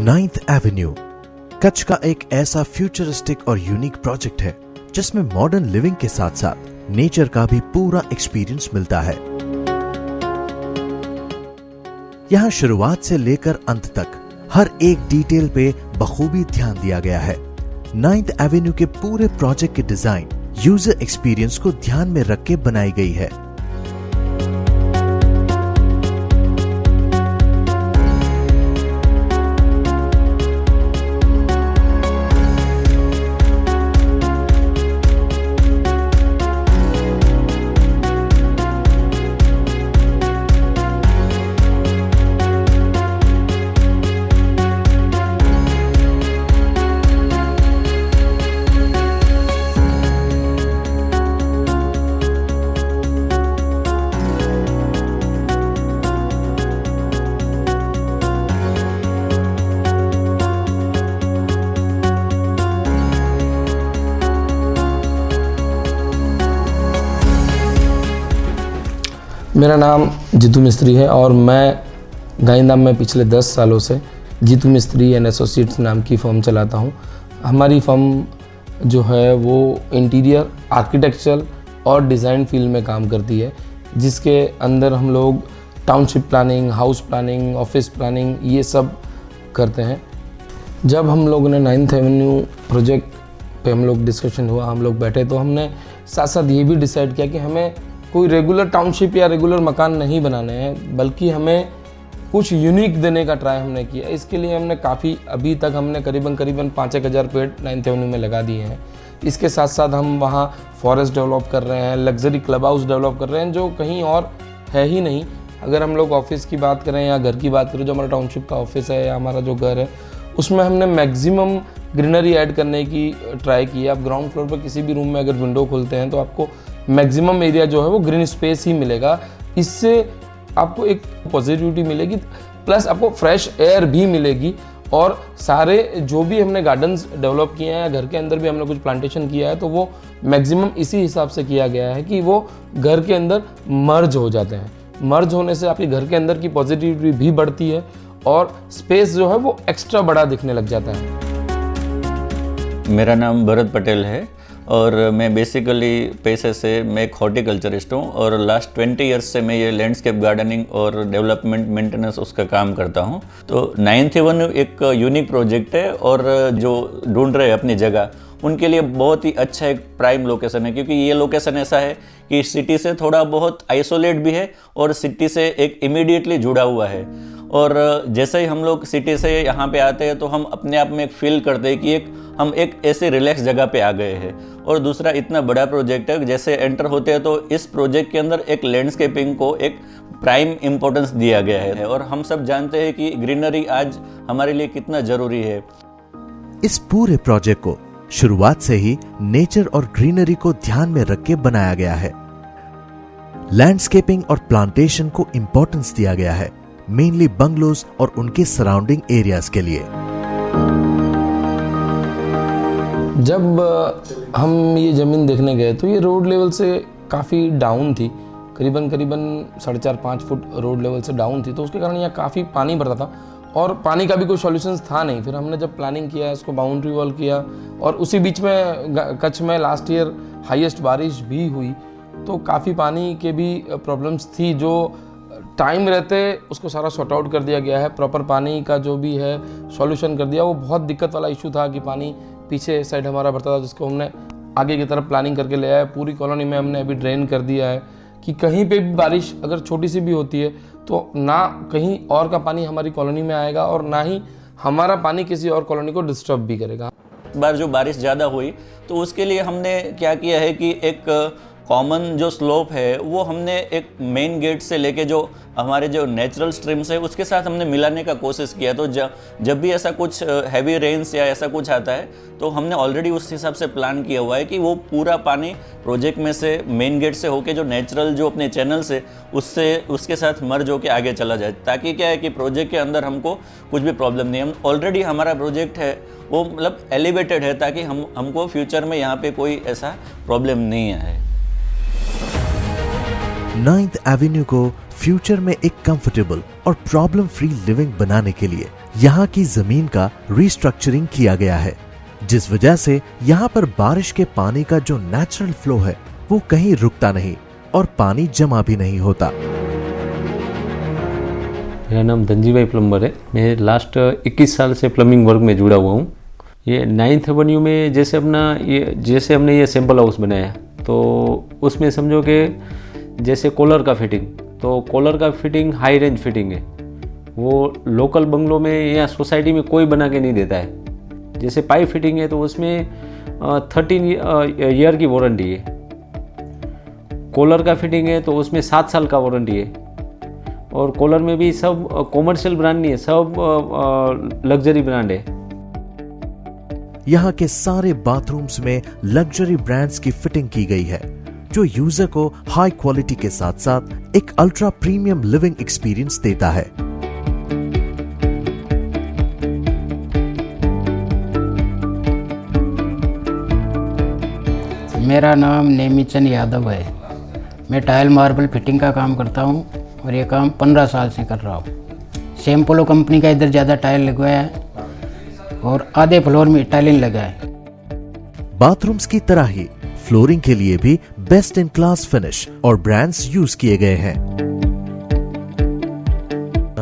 9th Avenue Kutch का एक ऐसा फ्यूचरिस्टिक और यूनिक प्रोजेक्ट है जिसमें मॉडर्न लिविंग के साथ साथ नेचर का भी पूरा एक्सपीरियंस मिलता है। यहाँ शुरुआत से लेकर अंत तक हर एक डिटेल पे बखूबी ध्यान दिया गया है। 9th एवेन्यू के पूरे प्रोजेक्ट की डिजाइन यूजर एक्सपीरियंस को ध्यान में रख के बनाई गई है। मेरा नाम जीतू मिस्त्री है और मैं गांधीधाम में पिछले 10 सालों से जीतू मिस्त्री एंड एसोसिएट्स नाम की फर्म चलाता हूं। हमारी फर्म जो है वो इंटीरियर आर्किटेक्चरल और डिज़ाइन फील्ड में काम करती है, जिसके अंदर हम लोग township planning, house planning, office planning ये सब करते हैं। जब हम लोगों ने 9th एवेन्यू प्रोजेक्ट पे हम लोग डिस्कशन हुआ, हम लोग बैठे तो हमने साथ साथ ये भी डिसाइड किया कि हमें कोई रेगुलर टाउनशिप या रेगुलर मकान नहीं बनाने हैं, बल्कि हमें कुछ यूनिक देने का ट्राई हमने किया। इसके लिए हमने अभी तक हमने करीबन 5-1 हज़ार पेड़ 9th एवेन्यू में लगा दिए हैं। इसके साथ साथ हम वहाँ फॉरेस्ट डेवलप कर रहे हैं, लग्जरी क्लब हाउस डेवलप कर रहे हैं जो कहीं और है ही नहीं। अगर हम लोग ऑफिस की बात करें या घर की बात करें, जो हमारा टाउनशिप का ऑफिस है या हमारा जो घर है, उसमें हमने मैक्सिमम ग्रीनरी ऐड करने की ट्राई की है। आप ग्राउंड फ्लोर पर किसी भी रूम में अगर विंडो खोलते हैं तो आपको मैक्सिमम एरिया जो है वो ग्रीन स्पेस ही मिलेगा। इससे आपको एक पॉजिटिविटी मिलेगी, प्लस आपको फ्रेश एयर भी मिलेगी। और सारे जो भी हमने गार्डन्स डेवलप किए हैं या घर के अंदर भी हमने कुछ प्लांटेशन किया है, तो वो मैक्सिमम इसी हिसाब से किया गया है कि वो घर के अंदर मर्ज हो जाते हैं। मर्ज होने से आपके घर के अंदर की पॉजिटिविटी भी बढ़ती है और स्पेस जो है वो एक्स्ट्रा बड़ा दिखने लग जाता है। मेरा नाम भरत पटेल है और मैं बेसिकली पेशे से मैं एक हॉर्टिकल्चरिस्ट हूँ और लास्ट 20 ईयर्स से मैं ये लैंडस्केप गार्डनिंग और डेवलपमेंट मेंटेनेंस उसका काम करता हूँ। तो 9th एवेन्यू एक यूनिक प्रोजेक्ट है और जो ढूंढ रहे हैं अपनी जगह उनके लिए बहुत ही अच्छा एक प्राइम लोकेशन है, क्योंकि ये लोकेशन ऐसा है कि सिटी से थोड़ा बहुत आइसोलेट भी है और सिटी से एक इमीडिएटली जुड़ा हुआ है। और जैसे ही हम लोग सिटी से यहाँ पे आते हैं तो हम अपने आप में एक फील करते हैं कि हम एक ऐसे रिलैक्स जगह पे आ गए हैं। और दूसरा, इतना बड़ा प्रोजेक्ट है, जैसे एंटर होते हैं तो इस प्रोजेक्ट के अंदर एक लैंडस्केपिंग को एक प्राइम इम्पोर्टेंस दिया गया है। और हम सब जानते हैं कि ग्रीनरी आज हमारे लिए कितना ज़रूरी है। इस पूरे प्रोजेक्ट को शुरुआत से ही नेचर और ग्रीनरी को ध्यान में रख के बनाया गया है। लैंडस्केपिंग और प्लांटेशन को इंपॉर्टेंस दिया गया है, मेनली बंगलोज और उनके सराउंडिंग एरियाज के लिए। जब हम ये ज़मीन देखने गए तो ये रोड लेवल से काफ़ी डाउन थी, करीबन 4.5-5 फुट रोड लेवल से डाउन थी। तो उसके कारण यहाँ काफ़ी पानी भरता था और पानी का भी कोई सॉल्यूशंस था नहीं। फिर हमने जब प्लानिंग किया, इसको बाउंड्री वॉल किया और उसी बीच में कच्छ में लास्ट ईयर हाईएस्ट बारिश भी हुई, तो काफ़ी पानी के भी प्रॉब्लम्स थी, जो टाइम रहते उसको सारा सॉर्ट आउट कर दिया गया है। प्रॉपर पानी का जो भी है सॉल्यूशन कर दिया। वो बहुत दिक्कत वाला इशू था कि पानी पीछे साइड हमारा भरता था, जिसको हमने आगे की तरफ प्लानिंग करके ले आया। पूरी कॉलोनी में हमने अभी ड्रेन कर दिया है कि कहीं पे भी बारिश अगर छोटी सी भी होती है तो ना कहीं और का पानी हमारी कॉलोनी में आएगा और ना ही हमारा पानी किसी और कॉलोनी को डिस्टर्ब भी करेगा। बार जो बारिश ज़्यादा हुई तो उसके लिए हमने क्या किया है कि एक कॉमन जो स्लोप है वो हमने एक मेन गेट से लेके जो हमारे जो नेचुरल स्ट्रीम्स है उसके साथ हमने मिलाने का कोशिश किया। तो जब भी ऐसा कुछ हैवी रेन्स या ऐसा कुछ आता है तो हमने ऑलरेडी उस हिसाब से प्लान किया हुआ है कि वो पूरा पानी प्रोजेक्ट में से मेन गेट से होके जो नेचुरल जो अपने चैनल से उसके साथ मर्ज होके आगे चला जाए, ताकि क्या है कि प्रोजेक्ट के अंदर हमको कुछ भी प्रॉब्लम नहीं। हम ऑलरेडी हमारा प्रोजेक्ट है वो मतलब एलिवेटेड है, ताकि हमको फ्यूचर में यहाँ पे कोई ऐसा प्रॉब्लम नहीं आए। 9th एवेन्यू को फ्यूचर में एक कंफर्टेबल और प्रॉब्लम फ्री लिविंग बनाने के लिए यहाँ की जमीन का रिस्ट्रक्चरिंग किया गया है, जिस वजह से यहाँ पर बारिश के पानी का जो नेचुरल फ्लो है वो कहीं रुकता नहीं और पानी जमा भी नहीं होता। मेरा नाम धनजी भाई प्लम्बर है। मैं लास्ट 21 साल से प्लम्बिंग वर्क में जुड़ा हुआ हूँ। ये 9th एवेन्यू में जैसे हमने ये सैंपल हाउस बनाया तो उसमें समझो कि जैसे कॉलर का फिटिंग, तो कॉलर का फिटिंग हाई रेंज फिटिंग है, वो लोकल बंगलों में या सोसाइटी में कोई बना के नहीं देता है। जैसे पाइप फिटिंग है तो उसमें 13 ईयर की वारंटी है। कॉलर का फिटिंग है तो उसमें 7 साल का वारंटी है। और कॉलर में भी सब कॉमर्शियल ब्रांड नहीं है, सब लग्जरी ब्रांड है। यहाँ के सारे बाथरूम्स में लग्जरी ब्रांड्स की फिटिंग की गई है, जो यूजर को हाई क्वालिटी के साथ साथ एक अल्ट्रा प्रीमियम लिविंग एक्सपीरियंस देता है। मेरा नाम नेमीचंद यादव है। मैं टाइल मार्बल फिटिंग का काम करता हूँ और ये काम 15 साल से कर रहा हूँ। सेम्पोलो कंपनी का इधर ज़्यादा टाइल लगवाया है और आधे फ्लोर में टाइलिंग लगा है। बाथरूम्स की तरह ही फ्लोरिंग के लिए भी बेस्ट इन क्लास फिनिश और ब्रांड्स यूज किए गए हैं।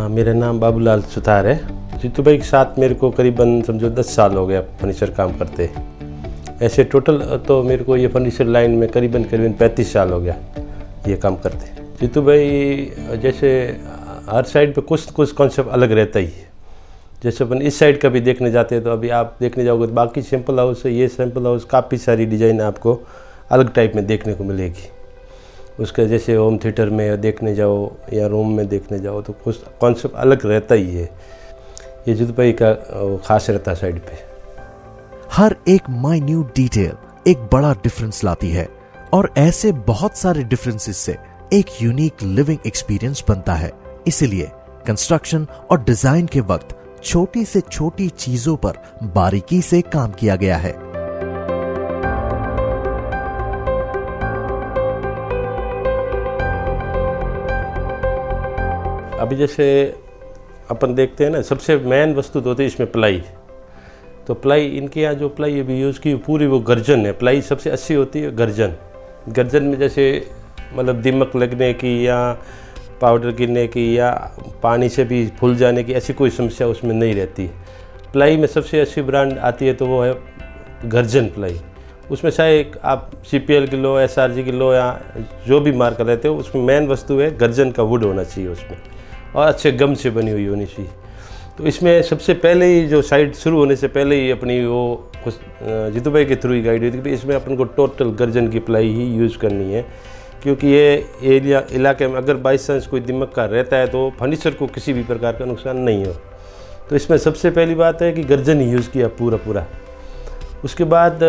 मेरा नाम बाबूलाल सुतार है। जीतू भाई के साथ मेरे को करीबन समझो 10 साल हो गया फर्नीचर काम करते। ऐसे टोटल तो मेरे को ये फर्नीचर लाइन में करीबन 35 साल हो गया ये काम करते। जीतू भाई जैसे हर साइड पे कुछ कुछ कॉन्सेप्ट अलग रहता ही है। जैसे अपन इस साइड का भी देखने जाते हैं तो अभी आप देखने जाओगे तो बाकी सैंपल हाउस है, ये सैंपल हाउस काफ़ी सारी डिज़ाइन आपको अलग टाइप में देखने को मिलेगी। उसका जैसे होम थिएटर में देखने जाओ या रूम में देखने जाओ तो कुछ कॉन्सेप्ट अलग रहता ही है। ये जीतू भाई का खास रहता है साइड पे। हर एक माइन्यूट डिटेल एक बड़ा डिफरेंस लाती है और ऐसे बहुत सारे डिफरेंसेस से एक यूनिक लिविंग एक्सपीरियंस बनता है। इसलिए कंस्ट्रक्शन और डिजाइन के वक्त छोटी से छोटी चीजों पर बारीकी से काम किया गया है। अभी जैसे अपन देखते हैं ना, सबसे मेन वस्तु तो होती है इसमें प्लाई। तो प्लाई इनके यहाँ जो प्लाई अभी यूज़ की पूरी वो गर्जन है। प्लाई सबसे अच्छी होती है गर्जन। गर्जन में जैसे मतलब दीमक लगने की या पाउडर गिरने की या पानी से भी फूल जाने की ऐसी कोई समस्या उसमें नहीं रहती। प्लाई में सबसे अच्छी ब्रांड आती है तो वो है गर्जन प्लाई। उसमें चाहे आप CPL की लो, SRG की लो या जो भी मार्का लेते हो, उसमें मेन वस्तु है गर्जन का वुड होना चाहिए उसमें, और अच्छे गम से बनी हुई होनी चाहिए। तो इसमें सबसे पहले ही जो साइट शुरू होने से पहले ही अपनी वो जीतू भाई के थ्रू ही गाइड हुई थी कि इसमें अपन को टोटल गर्जन की प्लाई ही यूज़ करनी है, क्योंकि ये इलाके में अगर बाई चांस कोई दिमक का रहता है तो फर्नीचर को किसी भी प्रकार का नुकसान नहीं हो। तो इसमें सबसे पहली बात है कि गर्जन ही यूज़ किया पूरा। उसके बाद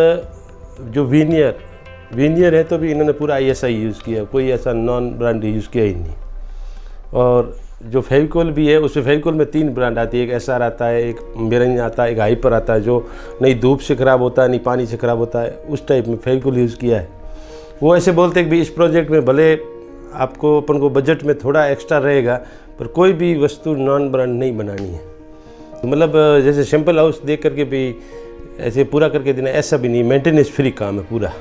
जो वीनियर है तो भी इन्होंने पूरा ISI यूज़ किया, कोई ऐसा नॉन ब्रांड यूज़ किया ही नहीं। और जो फेविकोल भी है उसमें फेविकोल में 3 ब्रांड आती है, एक SR आता है, एक बेरंज आता है, एक हाइपर आता है, जो नहीं धूप से ख़राब होता है नहीं पानी से ख़राब होता है, उस टाइप में फेविकोल यूज़ किया है। वो ऐसे बोलते हैं कि इस प्रोजेक्ट में भले आपको अपन को बजट में थोड़ा एक्स्ट्रा रहेगा पर कोई भी वस्तु नॉन ब्रांड नहीं बनानी है। मतलब जैसे सैंपल हाउस देख करके भी ऐसे पूरा करके देना ऐसा भी नहीं, मेंटेनेंस फ्री काम है पूरा।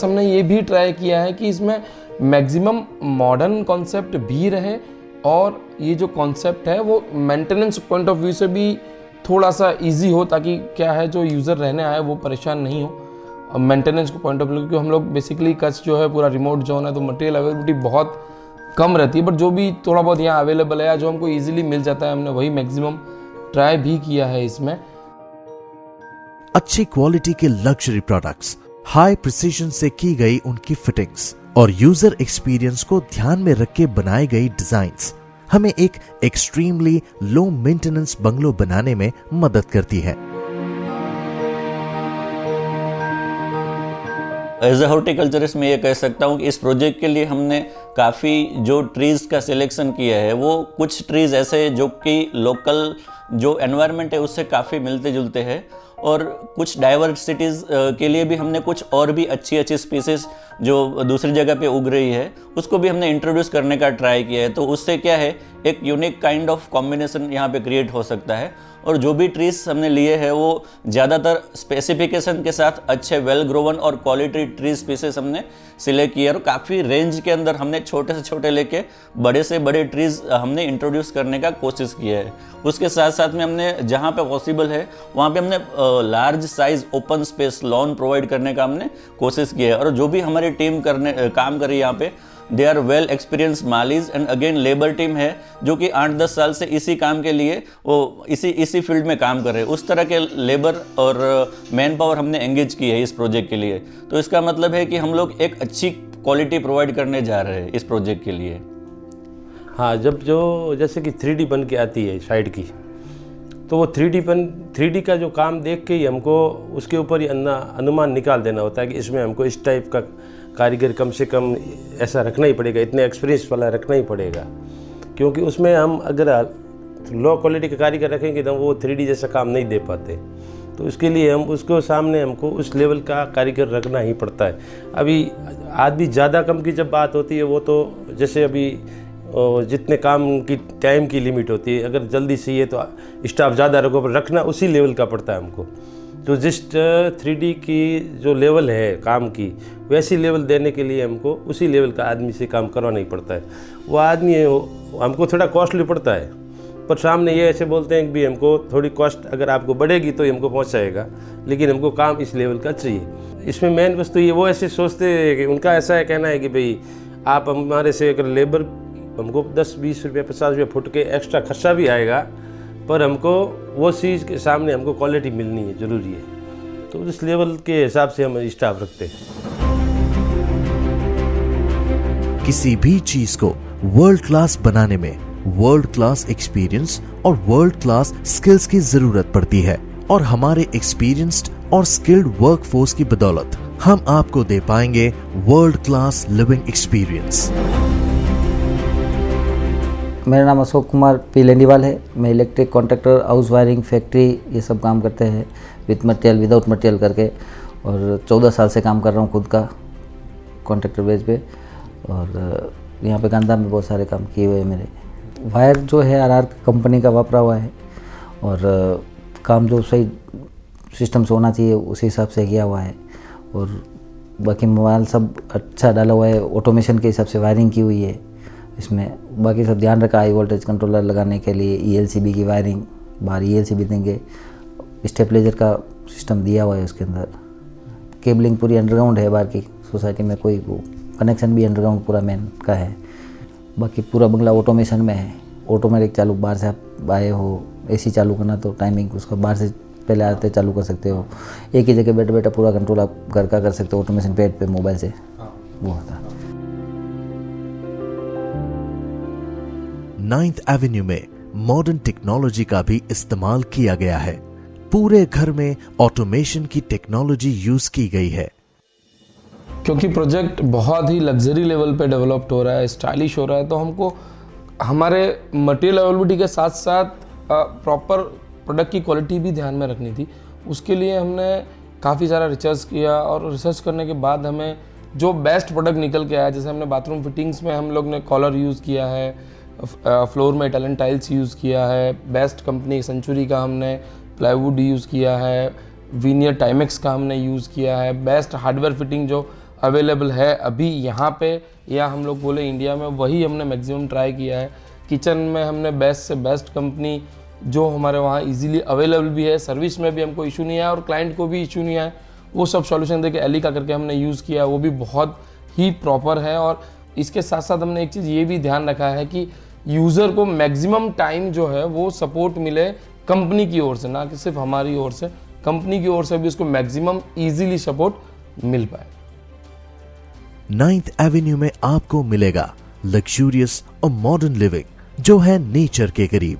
हमने ये भी ट्राई किया है कि इसमें मैक्सिमम मॉडर्न कॉन्सेप्ट भी रहे और ये जो कॉन्सेप्ट है वो मेंटेनेंस पॉइंट ऑफ व्यू से भी थोड़ा सा इजी हो, ताकि क्या है जो यूज़र रहने आए वो परेशान नहीं हो। मेंटेनेंस को पॉइंट ऑफ व्यू, क्योंकि हम लोग बेसिकली कच्छ जो है पूरा रिमोट जोन है तो मटेरियल अवेलेबिलिटी बहुत कम रहती है, बट जो भी थोड़ा बहुत यहाँ अवेलेबल है या जो हमको इजीली मिल जाता है हमने वही मैक्सिमम ट्राई भी किया है इसमें। अच्छी क्वालिटी के लग्जरी प्रोडक्ट्स, हाई प्रिसीजन से की गई उनकी फिटिंग्स और यूजर एक्सपीरियंस को ध्यान में रख के बनाई गई डिजाइन्स हमें एक एक्सट्रीमली लो मेंटेनेंस बंगलो बनाने में मदद करती है। एज ए हॉर्टिकल्चरिस्ट मैं ये कह सकता हूँ कि इस प्रोजेक्ट के लिए हमने काफ़ी जो ट्रीज़ का सिलेक्शन किया है वो कुछ ट्रीज़ ऐसे जो कि लोकल जो एनवायरनमेंट है उससे काफ़ी मिलते जुलते हैं, और कुछ डाइवर्सिटीज़ के लिए भी हमने कुछ और भी अच्छी स्पीसीज़ जो दूसरी जगह पे उग रही है उसको भी हमने इंट्रोड्यूस करने का ट्राई किया है। तो उससे क्या है एक यूनिक काइंड ऑफ कॉम्बिनेशन यहाँ पे क्रिएट हो सकता है। और जो भी ट्रीज हमने लिए हैं वो ज़्यादातर स्पेसिफिकेशन के साथ अच्छे वेल ग्रोवन और क्वालिटी ट्री स्पीसीज हमने सिलेक्ट किए और काफ़ी रेंज के अंदर हमने छोटे से छोटे लेके बड़े से बड़े ट्रीज हमने इंट्रोड्यूस करने का कोशिश किया है। उसके साथ साथ में हमने जहाँ पे पॉसिबल है वहाँ पे हमने large size open space lawn provide करने का हमने कोशिश किया है। और जो भी हमारी टीम काम कर रही है यहाँ पे, they are well experience malis and again labour team है जो कि 8-10 साल से इसी काम के लिए वो इसी फील्ड में काम कर रहे हैं। उस तरह के लेबर और मैन पावर हमने एंगेज की है इस प्रोजेक्ट के लिए। तो इसका मतलब है कि हम लोग एक अच्छी क्वालिटी प्रोवाइड करने जा रहे हैं इस प्रोजेक्ट के लिए। हाँ, जब जो जैसे कि 3D बन के आती है साइड की, तो वो 3D का जो काम देख के ही हमको उसके ऊपर ही अनुमान निकाल देना होता है कि इसमें हमको इस टाइप का कारीगर कम से कम ऐसा रखना ही पड़ेगा, इतने एक्सपीरियंस वाला रखना ही पड़ेगा। क्योंकि उसमें हम अगर लो क्वालिटी का कारीगर रखेंगे तो वो 3D जैसा काम नहीं दे पाते। तो उसके लिए हम उसको सामने हमको उस लेवल का कारीगर रखना ही पड़ता है। अभी आदमी ज़्यादा कम की जब बात होती है, वो तो जैसे अभी जितने काम की टाइम की लिमिट होती है, अगर जल्दी चाहिए तो स्टाफ ज़्यादा रखो, पर रखना उसी लेवल का पड़ता है हमको। तो जिस 3D की जो लेवल है काम की, वैसी लेवल देने के लिए हमको उसी लेवल का आदमी से काम करवाना ही पड़ता है। वो आदमी हमको थोड़ा कॉस्टली पड़ता है, पर सामने ये ऐसे बोलते हैं कि भी हमको थोड़ी कॉस्ट अगर आपको बढ़ेगी तो हमको पहुंचाएगा, लेकिन हमको काम इस लेवल का चाहिए। इसमें मेन वस्तु ये, वो ऐसे सोचते हैं कि उनका ऐसा है कहना है कि भाई आप हमारे से अगर लेबर हमको 10-20 रुपये 50 रुपये फुट के एक्स्ट्रा खर्चा भी आएगा, पर हमको वो चीज़ के सामने हमको क्वालिटी मिलनी है, ज़रूरी है। तो उस लेवल के हिसाब से हम स्टाफ रखते हैं। किसी भी चीज को वर्ल्ड क्लास बनाने में वर्ल्ड क्लास एक्सपीरियंस और वर्ल्ड क्लास स्किल्स की जरूरत पड़ती है, और हमारे एक्सपीरियंस्ड और स्किल्ड वर्कफोर्स की बदौलत हम आपको दे पाएंगे वर्ल्ड क्लास लिविंग एक्सपीरियंस। मेरा नाम अशोक कुमार पी लेंडीवाल है। मैं electric contractor, house wiring, factory ये सब काम करते हैं विथ मटेरियल विदाउट मटेरियल करके, और 14 साल से काम कर रहा हूँ खुद का कॉन्ट्रैक्टर बेस पे। और यहाँ पे गांधा में बहुत सारे काम किए हुए हैं मेरे। वायर जो है RR कंपनी का वापरा हुआ है, और काम जो सही सिस्टम से होना चाहिए उसी हिसाब से किया हुआ है। और बाकी मोबाइल सब अच्छा डाला हुआ है, ऑटोमेशन के हिसाब से वायरिंग की हुई है इसमें। बाकी सब ध्यान रखा, हाई वोल्टेज कंट्रोलर लगाने के लिए ELCB की वायरिंग, बाहर ELCB देंगे, स्टेबलाइजर का सिस्टम दिया हुआ है उसके अंदर। केबलिंग पूरी अंडरग्राउंड है, बाहर की सोसाइटी में कोई वो कनेक्शन भी अंडरग्राउंड पूरा मेन का है। बाकी पूरा बंगला ऑटोमेशन में है, ऑटोमेटिक चालू, बाहर से आप आए हो AC चालू करना तो टाइमिंग उसका बाहर से पहले आते चालू कर सकते हो। एक ही जगह बैठे बैठे पूरा कंट्रोल आप घर का कर सकते हो ऑटोमेशन पैड पे मोबाइल से, वो होता है। 9th एवेन्यू में मॉडर्न टेक्नोलॉजी का भी इस्तेमाल किया गया है। पूरे घर में ऑटोमेशन की टेक्नोलॉजी यूज की गई है। क्योंकि प्रोजेक्ट बहुत ही लग्जरी लेवल पे डेवलप्ड हो रहा है, स्टाइलिश हो रहा है, तो हमको हमारे मटेरियल अवेलेबिलिटी के साथ साथ प्रॉपर प्रोडक्ट की क्वालिटी भी ध्यान में रखनी थी। उसके लिए हमने काफ़ी सारा रिसर्च किया, और रिसर्च करने के बाद हमें जो बेस्ट प्रोडक्ट निकल के आया, जैसे हमने बाथरूम फिटिंग्स में हम लोग ने कॉलर यूज़ किया है, फ्लोर में इटालियन टाइल्स यूज़ किया है, बेस्ट कंपनी सेंचुरी का हमने प्लाईवुड यूज़ किया है, वीनियर टाइमेक्स का हमने यूज़ किया है। बेस्ट हार्डवेयर फिटिंग जो अवेलेबल है अभी यहाँ पे, या हम लोग बोले इंडिया में, वही हमने मैक्सिमम ट्राई किया है। किचन में हमने बेस्ट से बेस्ट कंपनी जो हमारे वहाँ इजीली अवेलेबल भी है, सर्विस में भी हमको इशू नहीं आया और क्लाइंट को भी इशू नहीं आया, वो सब सॉल्यूशन देके एली का करके हमने यूज़ किया, वो भी बहुत ही प्रॉपर है। और इसके साथ साथ हमने एक चीज़ ये भी ध्यान रखा है कि यूज़र को मैक्सिमम टाइम जो है वो सपोर्ट मिले कंपनी की ओर से, ना कि सिर्फ हमारी ओर से, कंपनी की ओर से भी उसको मैक्सिमम इजीली सपोर्ट मिल पाए। 9th एवेन्यू में आपको मिलेगा लग्जूरियस और मॉडर्न लिविंग जो है नेचर के करीब।